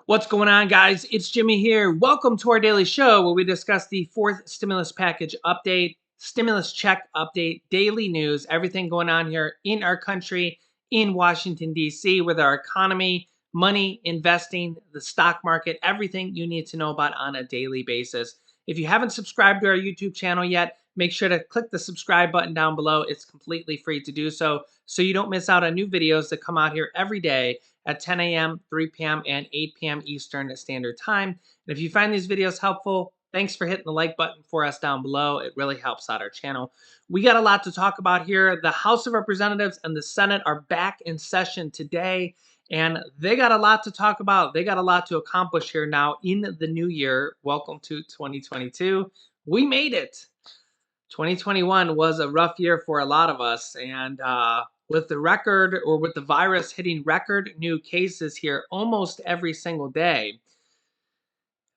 What's going on, guys? It's Jimmy here. Welcome to our daily show where we discuss the fourth stimulus package update, stimulus check update, daily news, everything going on here in our country, in Washington, D.C., with our economy, money, investing, the stock market, everything you need to know about on a daily basis. If you haven't subscribed to our YouTube channel yet, make sure to click the subscribe button down below. It's completely free to do so you don't miss out on new videos that come out here every day at 10 a.m., 3 p.m., and 8 p.m. Eastern Standard Time. And if you find these videos helpful, thanks for hitting the like button for us down below. It really helps out our channel. We got a lot to talk about here. The House of Representatives and the Senate are back in session today, and they got a lot to talk about. They got a lot to accomplish here now in the new year. Welcome to 2022. We made it. 2021 was a rough year for a lot of us, and with the virus hitting record new cases here almost every single day,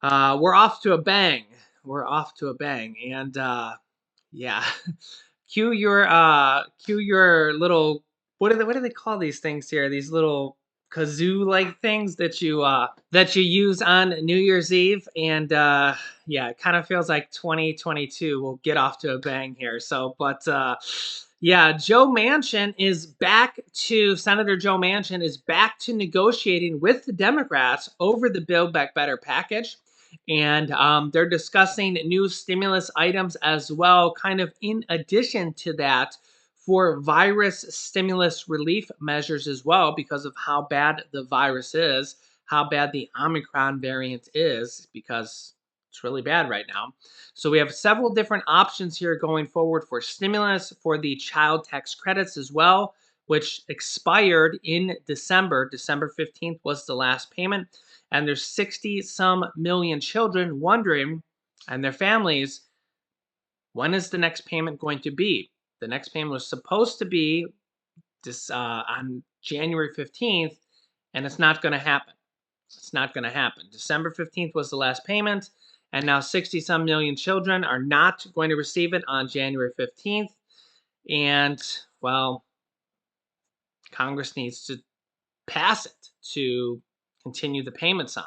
we're off to a bang. We're off to a bang, and yeah, cue your little what do they call these things here? These little kazoo like things that you use on New Year's Eve, and yeah, it kind of feels like 2022 will get off to a bang here. So, but yeah, Senator Joe Manchin is back to negotiating with the Democrats over the Build Back Better package. And they're discussing new stimulus items as well, kind of in addition to that, for virus stimulus relief measures as well, because of how bad the virus is, how bad the Omicron variant is, because it's really bad right now. So we have several different options here going forward for stimulus, for the child tax credits as well, which expired in December. December 15th was the last payment. And there's 60 some million children wondering, and their families, when is the next payment going to be? The next payment was supposed to be on January 15th, and it's not going to happen. It's not going to happen. December 15th was the last payment, and now 60 some million children are not going to receive it on January 15th. And, well, Congress needs to pass it to continue the payments on.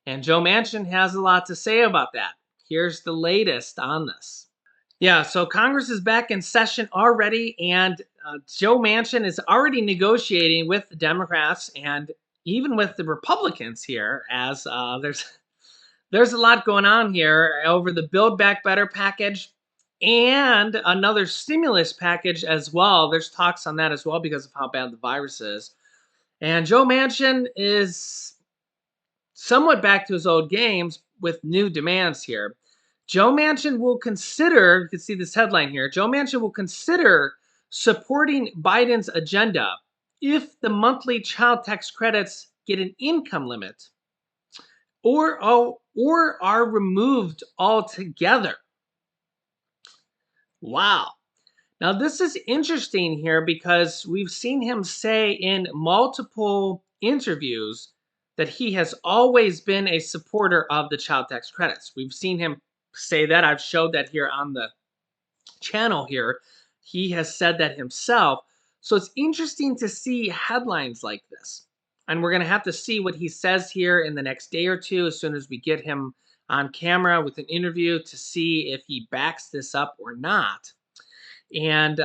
And Joe Manchin has a lot to say about that. Here's the latest on this. Yeah, so Congress is back in session already, and Joe Manchin is already negotiating with the Democrats and even with the Republicans here, as there's a lot going on here over the Build Back Better package and another stimulus package as well. There's talks on that as well because of how bad the virus is. And Joe Manchin is somewhat back to his old games with new demands here. Joe Manchin will consider, you can see this headline here, Joe Manchin will consider supporting Biden's agenda if the monthly child tax credits get an income limit or are removed altogether. Wow. Now, this is interesting here because we've seen him say in multiple interviews that he has always been a supporter of the child tax credits. We've seen him say that. I've showed that here on the channel here. He has said that himself. So it's interesting to see headlines like this. And we're going to have to see what he says here in the next day or two as soon as we get him on camera with an interview to see if he backs this up or not. And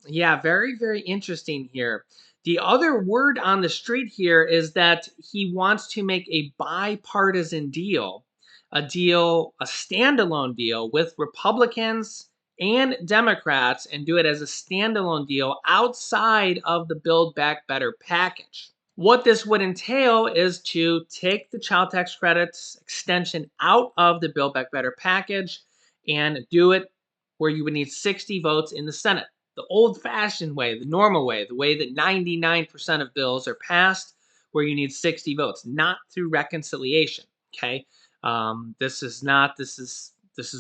yeah, very, very interesting here. The other word on the street here is that he wants to make a bipartisan deal, a standalone deal with Republicans and Democrats, and do it as a standalone deal outside of the Build Back Better package. What this would entail is to take the child tax credits extension out of the Build Back Better package and do it where you would need 60 votes in the Senate. The old-fashioned way, the normal way, the way that 99% of bills are passed, where you need 60 votes, not through reconciliation. Okay, this is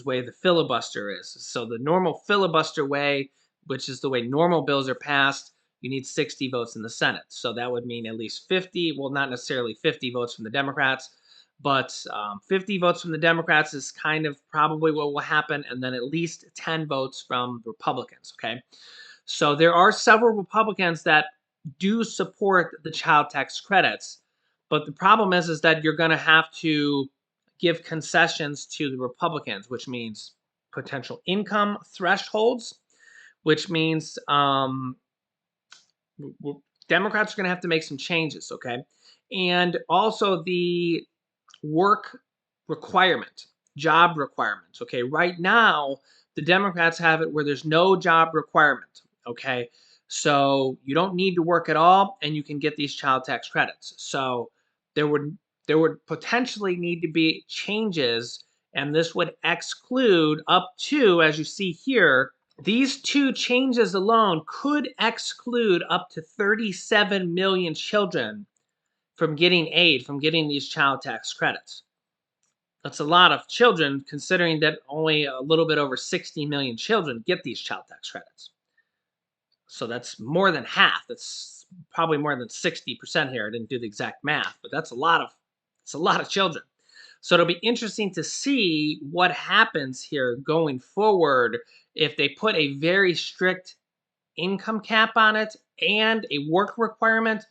way the filibuster is. So the normal filibuster way, which is the way normal bills are passed, you need 60 votes in the Senate. So that would mean at least 50, well, not necessarily 50 votes from the Democrats, but 50 votes from the Democrats is kind of probably what will happen, and then at least 10 votes from Republicans, okay? So there are several Republicans that do support the child tax credits, But the problem is that you're going to have to give concessions to the Republicans, which means potential income thresholds, which means Democrats are going to have to make some changes, okay? And also the work requirement, job requirements, okay? Right now, the Democrats have it where there's no job requirement, okay? So you don't need to work at all and you can get these child tax credits. So there would potentially need to be changes, and this would exclude up to, as you see here, these two changes alone could exclude up to 37 million children from getting aid, from getting these child tax credits. That's a lot of children, considering that only a little bit over 60 million children get these child tax credits. So that's more than half. That's probably more than 60% here. I didn't do the exact math, but that's a lot of children. So it'll be interesting to see what happens here going forward if they put a very strict income cap on it and a work requirement.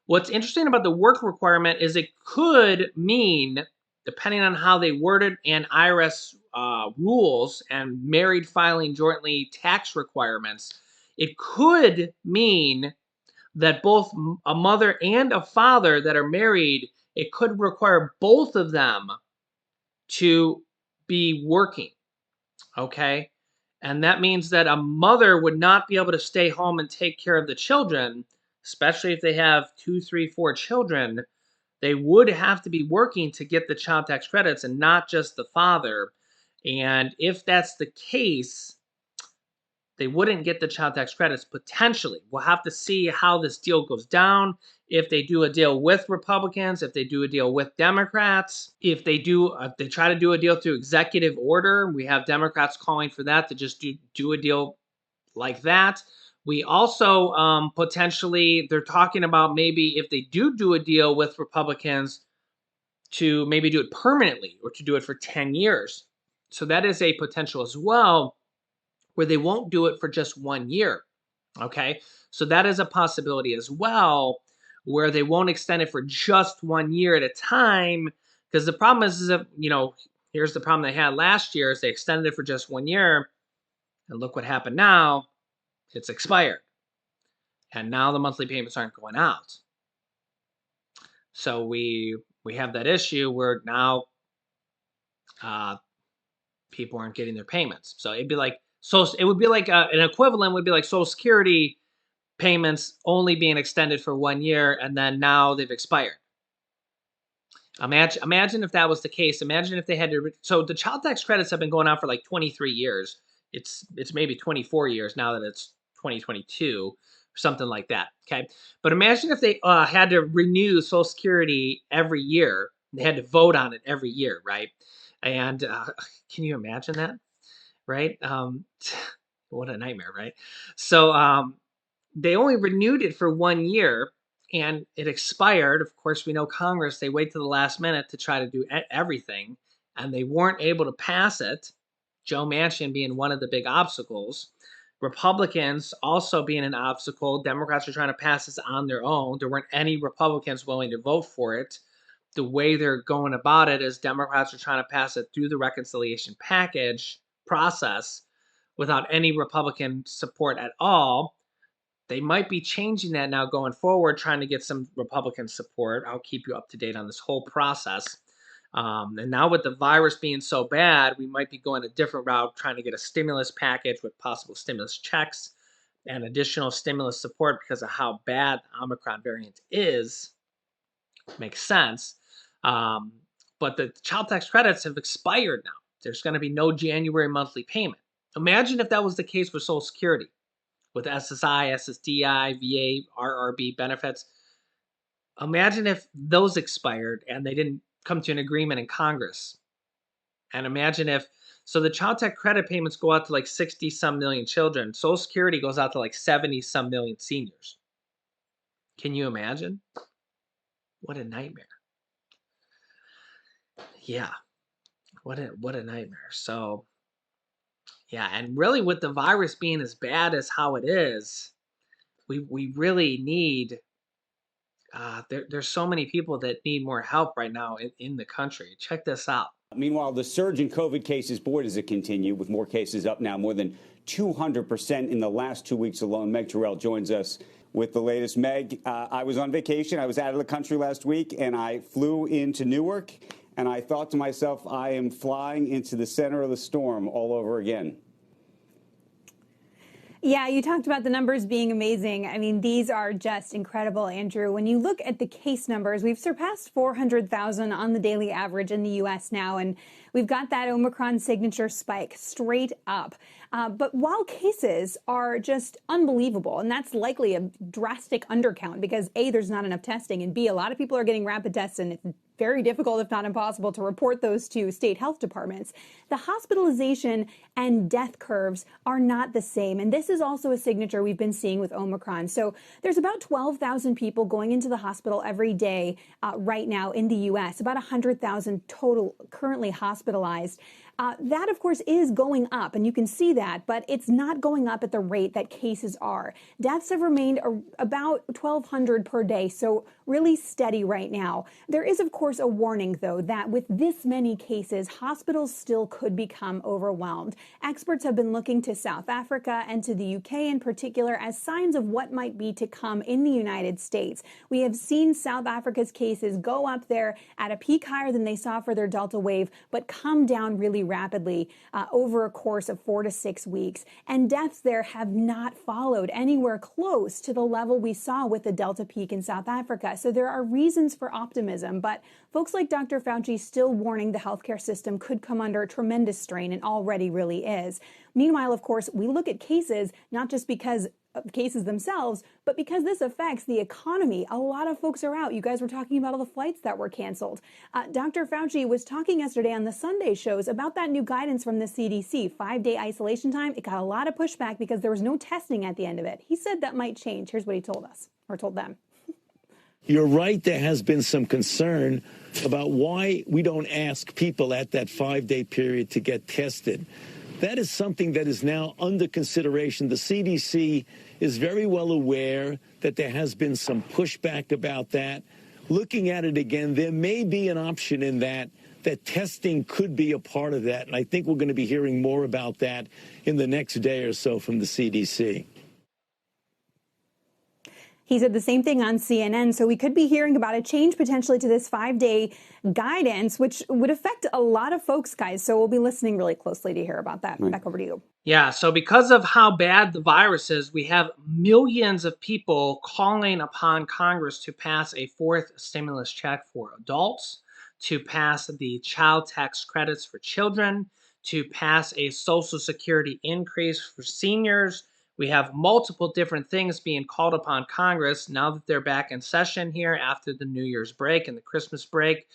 What's interesting about the work requirement is it could mean, depending on how they word it and IRS rules and married filing jointly tax requirements, it could mean that both a mother and a father that are married, it could require both of them to be working. Okay. And that means that a mother would not be able to stay home and take care of the children, especially if they have two, three, four children. They would have to be working to get the child tax credits and not just the father. And if that's the case, they wouldn't get the child tax credits potentially. We'll have to see how this deal goes down. If they do a deal with Republicans, if they do a deal with Democrats, if they try to do a deal through executive order, we have Democrats calling for that, to just do a deal like that. We also potentially, they're talking about maybe if they do a deal with Republicans, to maybe do it permanently or to do it for 10 years. So that is a potential as well, where they won't do it for just 1 year. Okay. So that is a possibility as well, where they won't extend it for just 1 year at a time. Because the problem is that, here's the problem they had last year is they extended it for just 1 year. And look what happened now. It's expired. And now the monthly payments aren't going out. So we have that issue where now people aren't getting their payments. So it'd be like, it would be like an equivalent would be like Social Security payments only being extended for 1 year, and then now they've expired. Imagine if that was the case. Imagine if they had to. So the child tax credits have been going on for like 23 years. It's maybe 24 years now that it's 2022 or something like that. Okay, but imagine if they had to renew Social Security every year. They had to vote on it every year, right? And can you imagine that? Right? What a nightmare, right? So they only renewed it for 1 year and it expired. Of course, we know Congress, they wait to the last minute to try to do everything, and they weren't able to pass it. Joe Manchin being one of the big obstacles. Republicans also being an obstacle. Democrats are trying to pass this on their own. There weren't any Republicans willing to vote for it. The way they're going about it is Democrats are trying to pass it through the reconciliation package process without any Republican support at all. They might be changing that now going forward, trying to get some Republican support. I'll keep you up to date on this whole process. And now with the virus being so bad, we might be going a different route, trying to get a stimulus package with possible stimulus checks and additional stimulus support because of how bad the Omicron variant is. Makes sense. But the child tax credits have expired now. There's going to be no January monthly payment. Imagine if that was the case for Social Security, with SSI, SSDI, VA, RRB benefits. Imagine if those expired and they didn't come to an agreement in Congress. And imagine if, so the child tax credit payments go out to like 60 some million children. Social Security goes out to like 70 some million seniors. Can you imagine? What a nightmare. Yeah. What a nightmare. So yeah, and really with the virus being as bad as how it is, we really need There's so many people that need more help right now in the country. Check this out. Meanwhile, the surge in COVID cases, boy, does it continue, with more cases up now, more than 200% in the last 2 weeks alone. Meg Terrell joins us with the latest. Meg, I was on vacation. I was out of the country last week, and I flew into Newark, and I thought to myself, I am flying into the center of the storm all over again. Yeah, you talked about the numbers being amazing. I mean, these are just incredible, Andrew. When you look at the case numbers, we've surpassed 400,000 on the daily average in the U.S. now, and we've got that Omicron signature spike straight up. But while cases are just unbelievable, and that's likely a drastic undercount because A, there's not enough testing, and B, a lot of people are getting rapid tests, and it's very difficult, if not impossible, to report those to state health departments. The hospitalization and death curves are not the same. And this is also a signature we've been seeing with Omicron. So there's about 12,000 people going into the hospital every day right now in the U.S., about 100,000 total currently hospitalized. That, of course, is going up, and you can see that, but it's not going up at the rate that cases are. Deaths have remained about 1,200 per day, so really steady right now. There is, of course, a warning, though, that with this many cases, hospitals still could become overwhelmed. Experts have been looking to South Africa and to the UK in particular as signs of what might be to come in the United States. We have seen South Africa's cases go up there at a peak higher than they saw for their Delta wave, but come down really rapidly over a course of 4 to 6 weeks. And deaths there have not followed anywhere close to the level we saw with the Delta peak in South Africa. So there are reasons for optimism, but folks like Dr. Fauci still warning the healthcare system could come under tremendous strain and already really is. Meanwhile, of course, we look at cases not just because of cases themselves, but because this affects the economy. A lot of folks are out. You guys were talking about all the flights that were canceled. Dr. Fauci was talking yesterday on the Sunday shows about that new guidance from the CDC, 5-day isolation time. It got a lot of pushback because there was no testing at the end of it. He said that might change. Here's what he told us, or told them. You're right, there has been some concern about why we don't ask people at that 5-day period to get tested. That is something that is now under consideration. The CDC is very well aware that there has been some pushback about that. Looking at it again, there may be an option in that testing could be a part of that. And I think we're going to be hearing more about that in the next day or so from the CDC. He said the same thing on CNN. So we could be hearing about a change potentially to this 5-day guidance, which would affect a lot of folks, guys. So we'll be listening really closely to hear about that. Right. Back over to you. Yeah, so because of how bad the virus is, we have millions of people calling upon Congress to pass a fourth stimulus check for adults, to pass the child tax credits for children, to pass a Social Security increase for seniors. We have multiple different things being called upon Congress now that they're back in session here after the New Year's break and the Christmas break.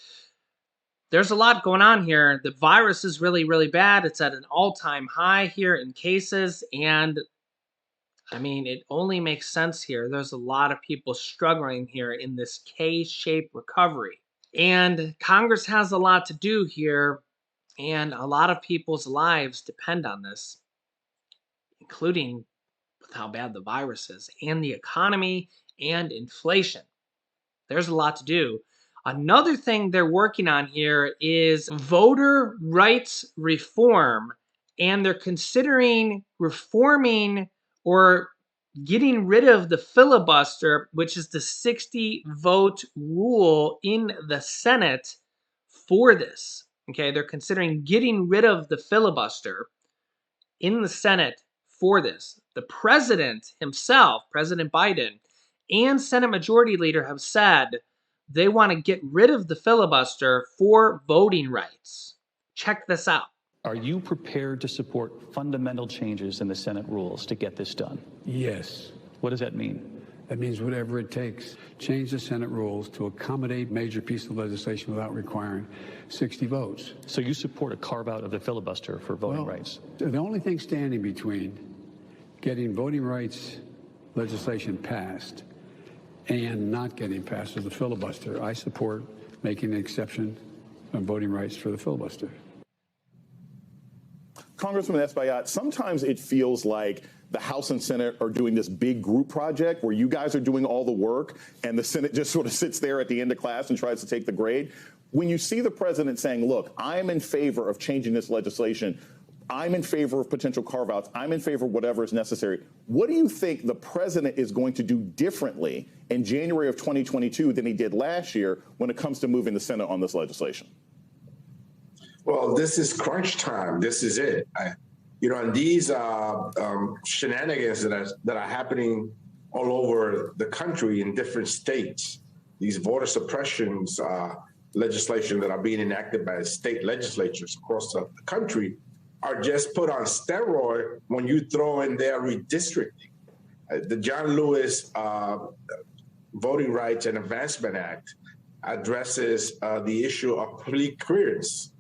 There's a lot going on here. The virus is really, really bad. It's at an all-time high here in cases. And I mean, it only makes sense here. There's a lot of people struggling here in this K-shaped recovery. And Congress has a lot to do here. And a lot of people's lives depend on this, including with how bad the virus is and the economy and inflation. There's a lot to do. Another thing they're working on here is voter rights reform, and they're considering reforming or getting rid of the filibuster, which is the 60-vote rule in the Senate for this. Okay, they're considering getting rid of the filibuster in the Senate for this. The president himself, President Biden, and Senate Majority Leader have said they want to get rid of the filibuster for voting rights. Check this out. Are you prepared to support fundamental changes in the Senate rules to get this done? Yes. What does that mean? That means whatever it takes. Change the Senate rules to accommodate major pieces of legislation without requiring 60 votes. So you support a carve-out of the filibuster for voting rights? The only thing standing between getting voting rights legislation passed and not getting passed is the filibuster. I support making an exception on voting rights for the filibuster. Congressman Espaillat, sometimes it feels like the House and Senate are doing this big group project where you guys are doing all the work and the Senate just sort of sits there at the end of class and tries to take the grade. When you see the president saying, look, I'm in favor of changing this legislation, I'm in favor of potential carve-outs, I'm in favor of whatever is necessary, what do you think the president is going to do differently in January of 2022 than he did last year when it comes to moving the Senate on this legislation? Well, this is crunch time. This is it. And these shenanigans that are happening all over the country in different states, these voter suppressions legislation that are being enacted by state legislatures across the country are just put on steroid when you throw in there redistricting. The John Lewis Voting Rights and Advancement Act addresses the issue of plea clearance,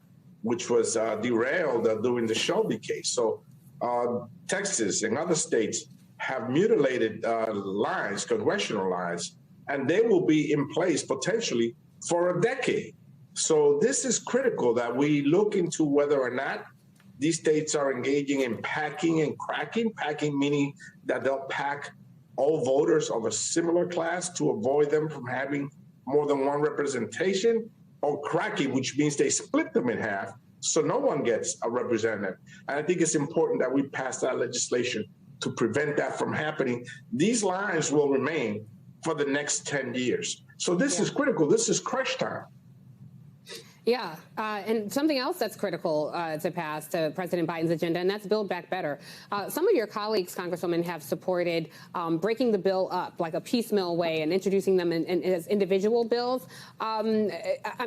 which was derailed during the Shelby case. So Texas and other states have mutilated lines, congressional lines, and they will be in place potentially for a decade. So this is critical that we look into whether or not these states are engaging in packing and cracking, packing meaning that they'll pack all voters of a similar class to avoid them from having more than one representation, or cracking, which means they split them in half so no one gets a representative. And I think it's important that we pass that legislation to prevent that from happening. These lines will remain for the next 10 years. So this is critical. This is crunch time. Yeah, and something else that's critical to pass to President Biden's agenda, and that's Build Back Better. Some of your colleagues, Congresswoman, have supported breaking the bill up like a piecemeal way and introducing them as individual bills. I'm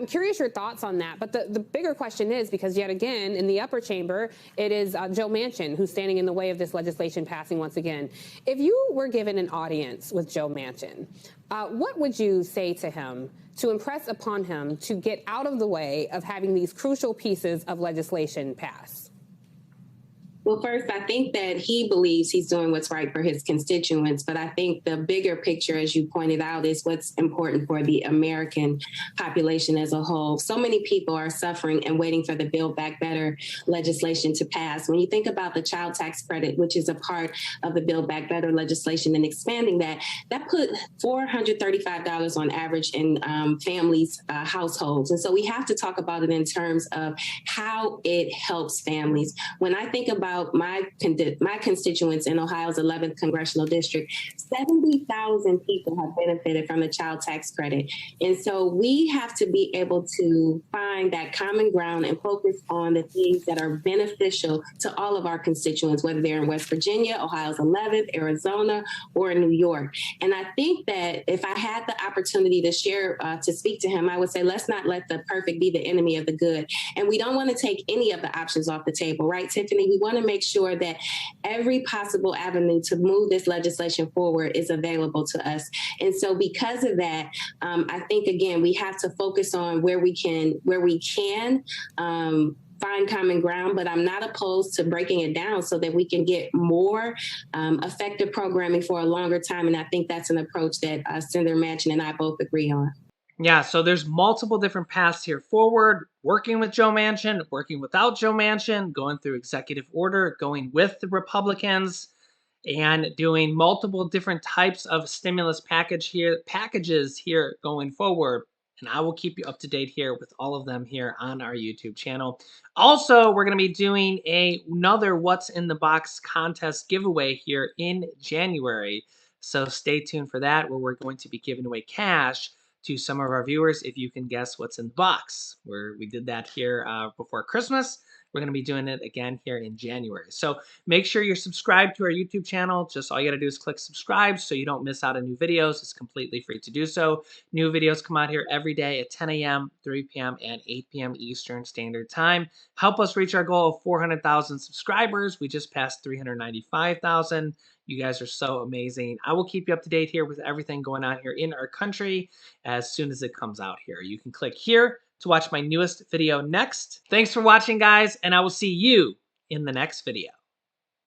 curious your thoughts on that. But the bigger question is, because yet again, in the upper chamber, it is Joe Manchin who's standing in the way of this legislation passing once again. If you were given an audience with Joe Manchin, what would you say to him to impress upon him to get out of the way of having these crucial pieces of legislation pass? Well, first, I think that he believes he's doing what's right for his constituents. But I think the bigger picture, as you pointed out, is what's important for the American population as a whole. So many people are suffering and waiting for the Build Back Better legislation to pass. When you think about the child tax credit, which is a part of the Build Back Better legislation, and expanding that put $435 on average in families' households. And so we have to talk about it in terms of how it helps families. When I think about my constituents in Ohio's 11th congressional district, 70,000 people have benefited from the child tax credit. And so we have to be able to find that common ground and focus on the things that are beneficial to all of our constituents, whether they're in West Virginia, Ohio's 11th, Arizona, or in New York. And I think that if I had the opportunity to share, to speak to him, I would say, let's not let the perfect be the enemy of the good. And we don't want to take any of the options off the table, right, Tiffany? We want to make sure that every possible avenue to move this legislation forward is available to us. And so because of that, I think, again, we have to focus on where we can find common ground, but I'm not opposed to breaking it down so that we can get more effective programming for a longer time. And I think that's an approach that Senator Manchin and I both agree on. Yeah, so there's multiple different paths here forward, working with Joe Manchin, working without Joe Manchin, going through executive order, going with the Republicans, and doing multiple different types of stimulus packages here going forward. And I will keep you up to date here with all of them here on our YouTube channel. Also, we're going to be doing another What's in the Box contest giveaway here in January. So stay tuned for that, where we're going to be giving away cash to some of our viewers if you can guess what's in the box. We did that here before Christmas. We're going to be doing it again here in January. So make sure you're subscribed to our YouTube channel. Just all you got to do is click subscribe so you don't miss out on new videos. It's completely free to do so. New videos come out here every day at 10 a.m., 3 p.m., and 8 p.m. Eastern Standard Time. Help us reach our goal of 400,000 subscribers. We just passed 395,000. You guys are so amazing. I will keep you up to date here with everything going on here in our country as soon as it comes out here. You can click here to watch my newest video next. Thanks for watching, guys, and I will see you in the next video.